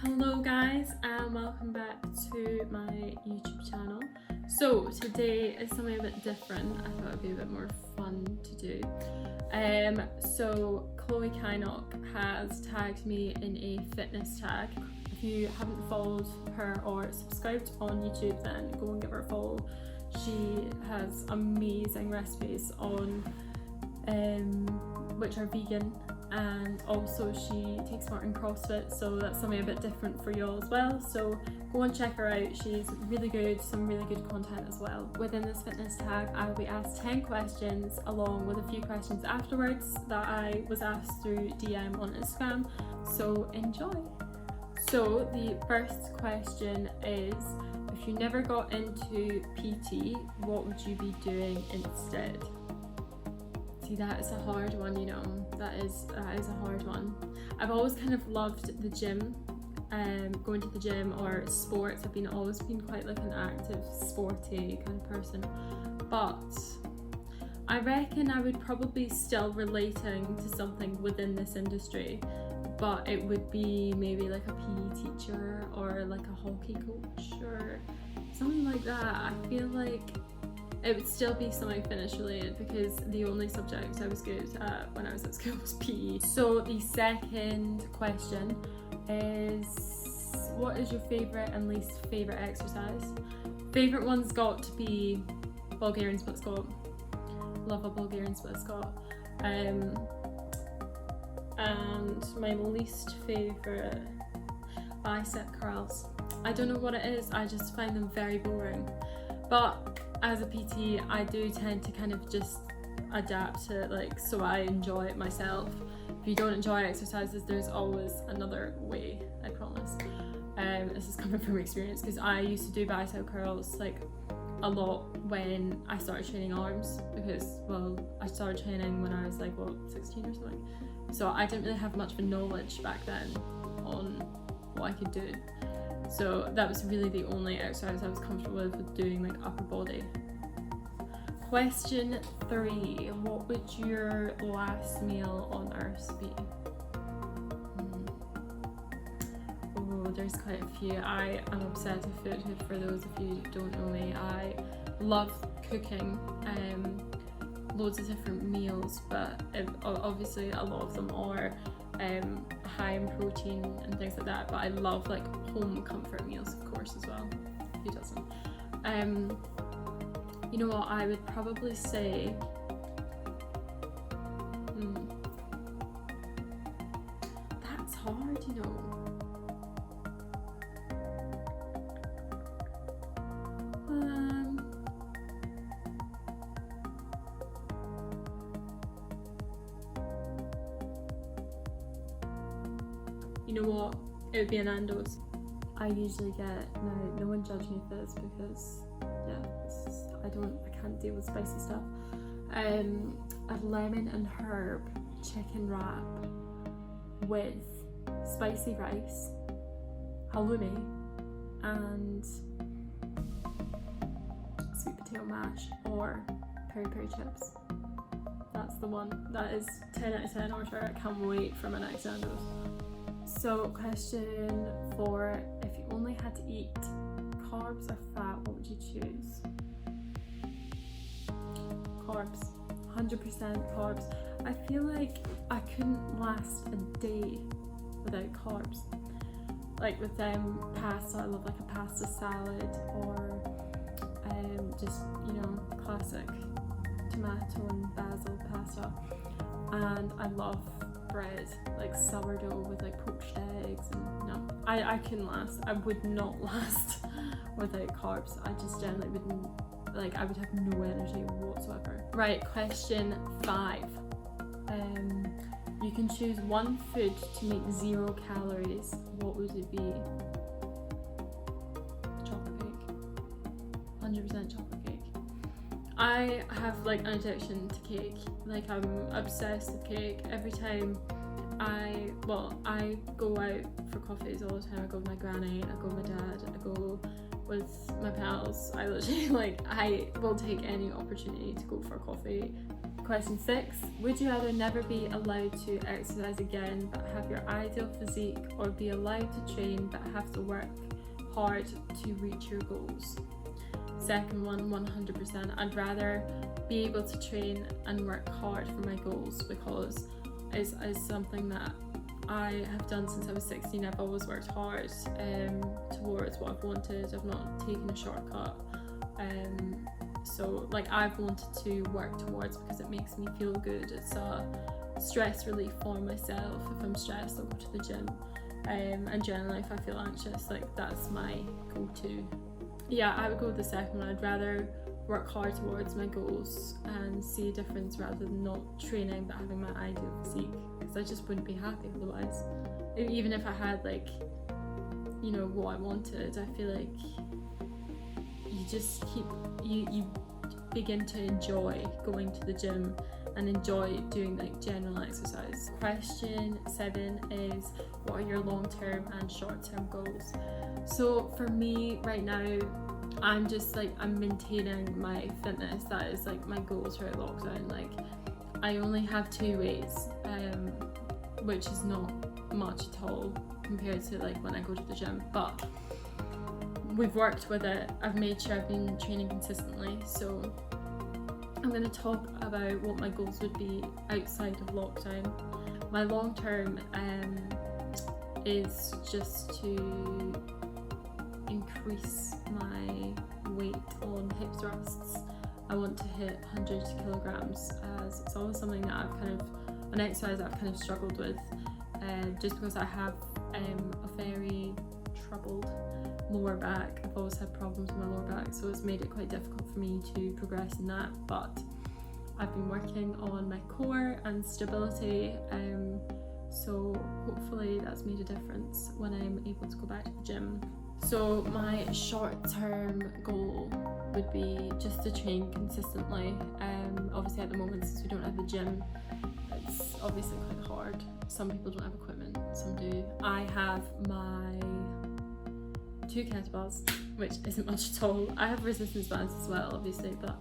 Hello guys and welcome back to my YouTube channel. So today is something a bit different. I thought it'd be a bit more fun to do. So Chloe Kynock has tagged me in a fitness tag. If you haven't followed her or subscribed on YouTube, then go and give her a follow. She has amazing recipes on which are vegan, and also she takes part in CrossFit, so that's something a bit different for y'all as well. So go and check her out, she's really good, some really good content as well. Within this fitness tag I will be asked 10 questions along with a few questions afterwards that I was asked through DM on Instagram, so enjoy. So the first question is, if you never got into PT, what would you be doing instead? See, that is a hard one, you know, that is a hard one. I've always kind of loved the gym, going to the gym or sports. I've always been quite like an active, sporty kind of person, but I reckon I would probably still relating to something within this industry, but it would be maybe like a PE teacher or like a hockey coach or something like that. I feel like it would still be something fitness related because the only subject I was good at when I was at school was PE. So the second question is, what is your favourite and least favourite exercise? Favourite one's got to be Bulgarian split squat. Love a Bulgarian split squat. And my least favourite, bicep curls. I don't know what it is, I just find them very boring. But as a PT, I do tend to kind of just adapt to it, like, so I enjoy it myself. If you don't enjoy exercises, there's always another way, I promise. This is coming from experience because I used to do bicep curls like a lot when I started training arms because, well, I started training when I was like, what, 16 or something. So I didn't really have much of a knowledge back then on what I could do. So that was really the only exercise I was comfortable with doing, like upper body. Question 3, what would your last meal on earth be? Oh, there's quite a few. I am obsessed with food. For those of you who don't know me, I love cooking loads of different meals, but obviously a lot of them are high in protein and things like that, but I love like home comfort meals, of course, as well. Who doesn't? You know what, I would probably say that's hard, you know. You know what? It would be an Nando's. I usually get, no one judge me for this because, yeah, I can't deal with spicy stuff. A lemon and herb chicken wrap with spicy rice, halloumi, and sweet potato mash or peri peri chips. That's the one. That is 10 out of 10 order. I can't wait for my next Nando's. So question 4, if you only had to eat carbs or fat, what would you choose? Carbs, 100% carbs. I feel like I couldn't last a day without carbs. Like with pasta, I love like a pasta salad or just, you know, classic tomato and basil pasta. And I love bread, like sourdough with like poached eggs, and no, I couldn't last. I would not last without carbs. I just generally wouldn't, like, I would have no energy whatsoever. Right, question 5. You can choose one food to make 0 calories. What would it be? Chocolate cake. 100% chocolate cake. I have like an addiction to cake. Like, I'm obsessed with cake. Every time I go out for coffees all the time. I go with my granny, I go with my dad, I go with my pals. I literally, like, I will take any opportunity to go for a question 6. Would you either never be allowed to exercise again but have your ideal physique, or be allowed to train but have to work hard to reach your goals? Second one, 100%. I'd rather be able to train and work hard for my goals, because it's something that I have done since I was 16. I've always worked hard towards what I've wanted. I've not taken a shortcut. So like, I've wanted to work towards, because it makes me feel good. It's a stress relief for myself. If I'm stressed, I'll go to the gym. And generally if I feel anxious, like, that's my go-to. Yeah, I would go with the second one. I'd rather work hard towards my goals and see a difference rather than not training but having my ideal physique, because I just wouldn't be happy otherwise. Even if I had, like, you know, what I wanted, I feel like you just you begin to enjoy going to the gym and enjoy doing, like, general exercise. Question 7 is, what are your long-term and short-term goals? So for me right now, I'm just like, I'm maintaining my fitness. That is like my goals throughout lockdown. Like, I only have 2 weights, which is not much at all compared to like when I go to the gym, but we've worked with it. I've made sure I've been training consistently. So I'm going to talk about what my goals would be outside of lockdown. My long term is just to increase my weight on hip thrusts. I want to hit 100 kilograms, as it's always something that I've kind of, an exercise that I've kind of struggled with, just because I have a very troubled lower back. I've always had problems with my lower back, so it's made it quite difficult for me to progress in that. But I've been working on my core and stability, so hopefully that's made a difference when I'm able to go back to the gym. So my short-term goal would be just to train consistently. Obviously at the moment, since we don't have the gym, it's obviously quite hard. Some people don't have equipment, some do. I have my 2 kettlebells, which isn't much at all. I have resistance bands as well, obviously, but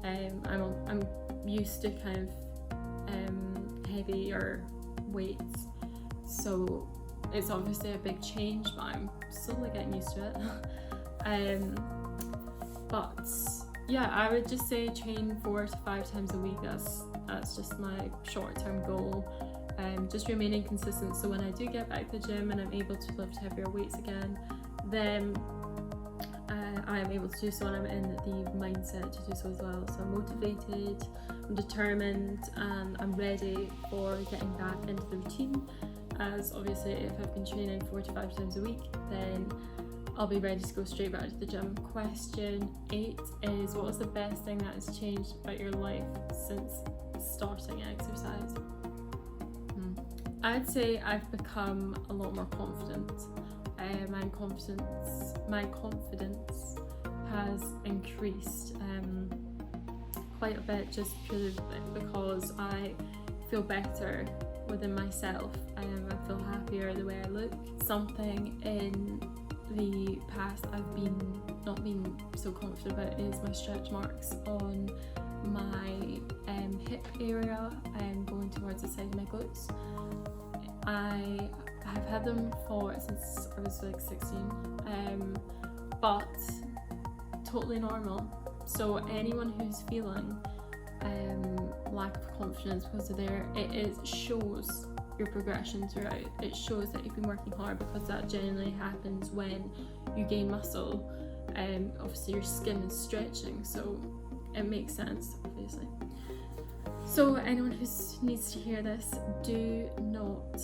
I'm used to kind of heavier weights, so it's obviously a big change, but I'm slowly getting used to it. But yeah, I would just say train 4 to 5 times a week. That's just my short-term goal. Just remaining consistent, so when I do get back to the gym and I'm able to lift heavier weights again, then I am able to do so, and I'm in the mindset to do so as well. So I'm motivated, I'm determined, and I'm ready for getting back into the routine. As obviously, if I've been training 4 to 5 times a week, then I'll be ready to go straight back to the gym. Question 8 is, what was the best thing that has changed about your life since starting exercise? I'd say I've become a lot more confident. My confidence has increased quite a bit, just purely because I feel better within myself. I feel happier the way I look. Something in the past I've not been so confident about is my stretch marks on my hip area and going towards the side of my glutes. I have had them since I was like 16, but totally normal. So anyone who's feeling lack of confidence because of it shows your progression throughout. It shows that you've been working hard, because that generally happens when you gain muscle. Obviously your skin is stretching, so it makes sense, obviously. So anyone who needs to hear this, do not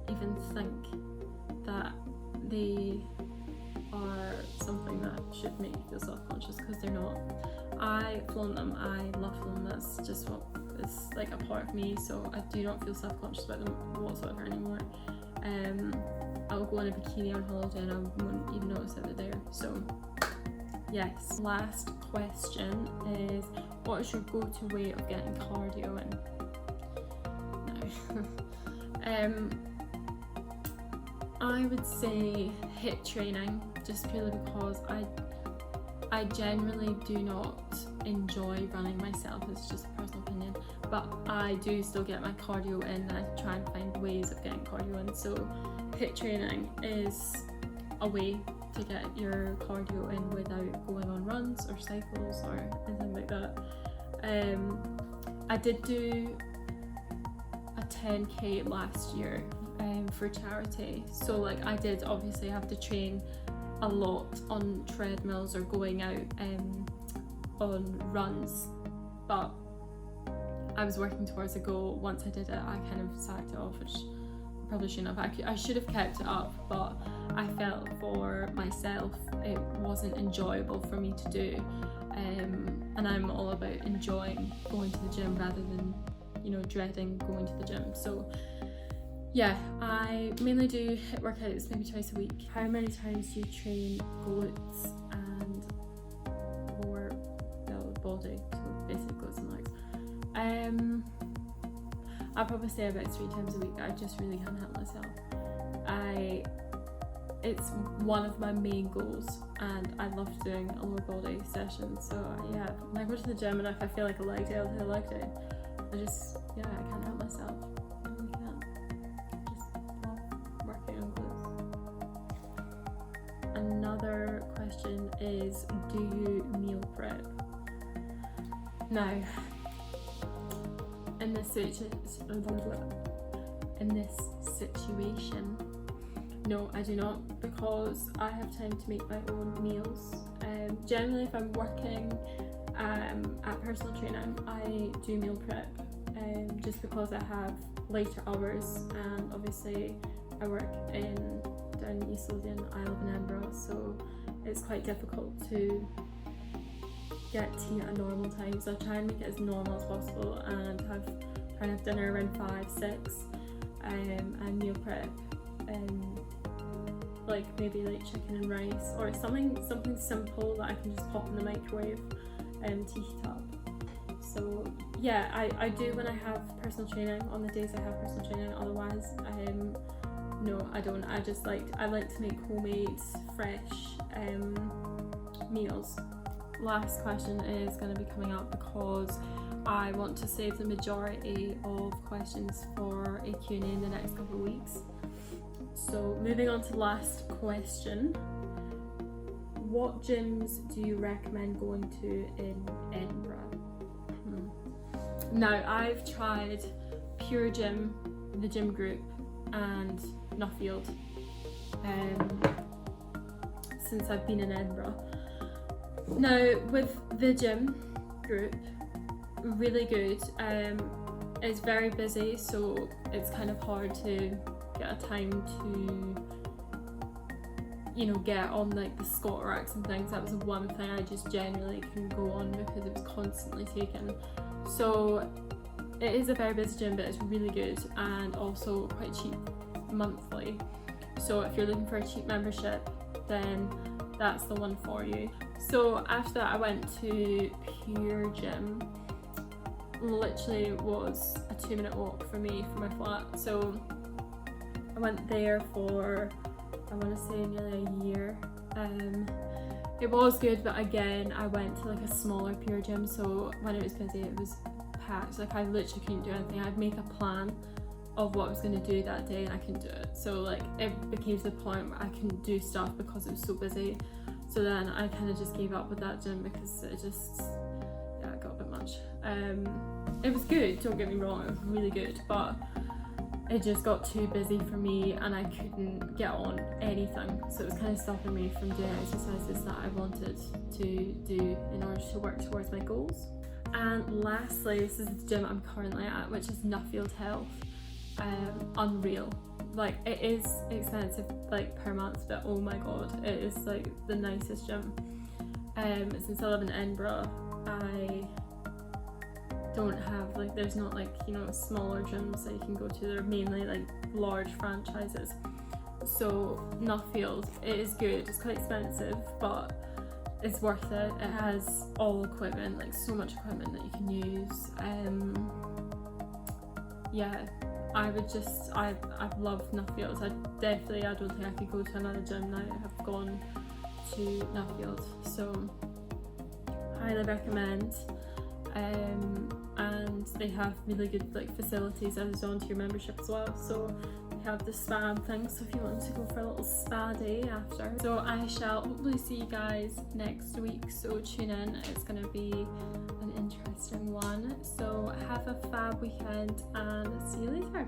even think that they are something that should make you feel self-conscious, because they're not. I flaunt them, I love them, that's just what is like a part of me, so I do not feel self-conscious about them whatsoever anymore. I'll go in a bikini on holiday and I wouldn't even notice that they're there. So yes. Last question is, what is your go-to way of getting cardio in? No. I would say HIIT training, just purely because I generally do not enjoy running myself. It's just a personal opinion, I do still get my cardio in, and I try and find ways of getting cardio in. So HIIT training is a way to get your cardio in without going on runs or cycles or anything like that. I did do a 10k last year for charity, so like I did obviously have to train a lot on treadmills or going out on runs, but I was working towards a goal. Once I did it, I kind of sacked it off, which I probably shouldn't have. I should have kept it up, but I felt for myself it wasn't enjoyable for me to do, and I'm all about enjoying going to the gym rather than, you know, dreading going to the gym. So yeah, I mainly do HIIT workouts maybe twice a week. How many times do you train glutes and lower body, so basically glutes and legs? I'll probably say about 3 times a week. I just really can't help myself. It's one of my main goals, and I love doing a lower body session. So yeah, when I go to the gym and if I feel like a leg day, I'll do a leg day. I can't help myself. I really can't. Just love working on glutes. Another question is, do you meal prep? Now, in this situation, no, I do not, because I have time to make my own meals. Generally, if I'm working at personal training, I do meal prep, just because I have later hours, and obviously I work down in East Lothian, I live in Edinburgh, so it's quite difficult to get tea at a normal time. So I try and make it as normal as possible and have dinner around 5, 6, and meal prep, like maybe like chicken and rice or something simple that I can just pop in the microwave to heat up. So yeah, I do when I have personal training, on the days I have personal training. Otherwise, no, I don't. I like to make homemade, fresh meals. Last question is going to be coming up because I want to save the majority of questions for a Q&A in the next couple of weeks. So moving on to the last question. What gyms do you recommend going to in Edinburgh? Now, I've tried Pure Gym, the gym group, and Nuffield since I've been in Edinburgh. Now, with the gym group, really good. It's very busy, so it's kind of hard to get a time to, you know, get on like the squat racks and things. That was the one thing I just generally couldn't go on because it was constantly taken. So it is a very busy gym, but it's really good and also quite cheap monthly. So if you're looking for a cheap membership, then that's the one for you. So after that, I went to Pure Gym. Literally was a 2-minute walk for me from my flat. So I went there for, I want to say, nearly a year. It was good, but again, I went to like a smaller Pure Gym, so when it was busy, it was packed. Like I literally couldn't do anything. I'd make a plan of what I was going to do that day, and I couldn't do it. So like it became to the point where I couldn't do stuff because it was so busy. So then I kind of just gave up with that gym because it just, yeah, it got a bit much. It was good, don't get me wrong, it was really good, but it just got too busy for me and I couldn't get on anything. So it was kind of stopping me from doing exercises that I wanted to do in order to work towards my goals. And lastly, this is the gym I'm currently at, which is Nuffield Health. Unreal. Like, it is expensive like per month, but oh my god, it is like the nicest gym. Since I live in Edinburgh, I don't have like, there's not like, you know, smaller gyms that you can go to. They're mainly like large franchises. So Nuffield, it is good. It's quite expensive, but it's worth it. It has all equipment, like so much equipment that you can use. Yeah, I've loved Nuffield. I don't think I could go to another gym now. I have gone to Nuffield, so highly recommend. and they have really good like facilities added onto your membership as well. So we have the spa and things, so if you want to go for a little spa day after. So I shall hopefully see you guys next week, so tune in, it's going to be an interesting one. So have a fab weekend and see you later.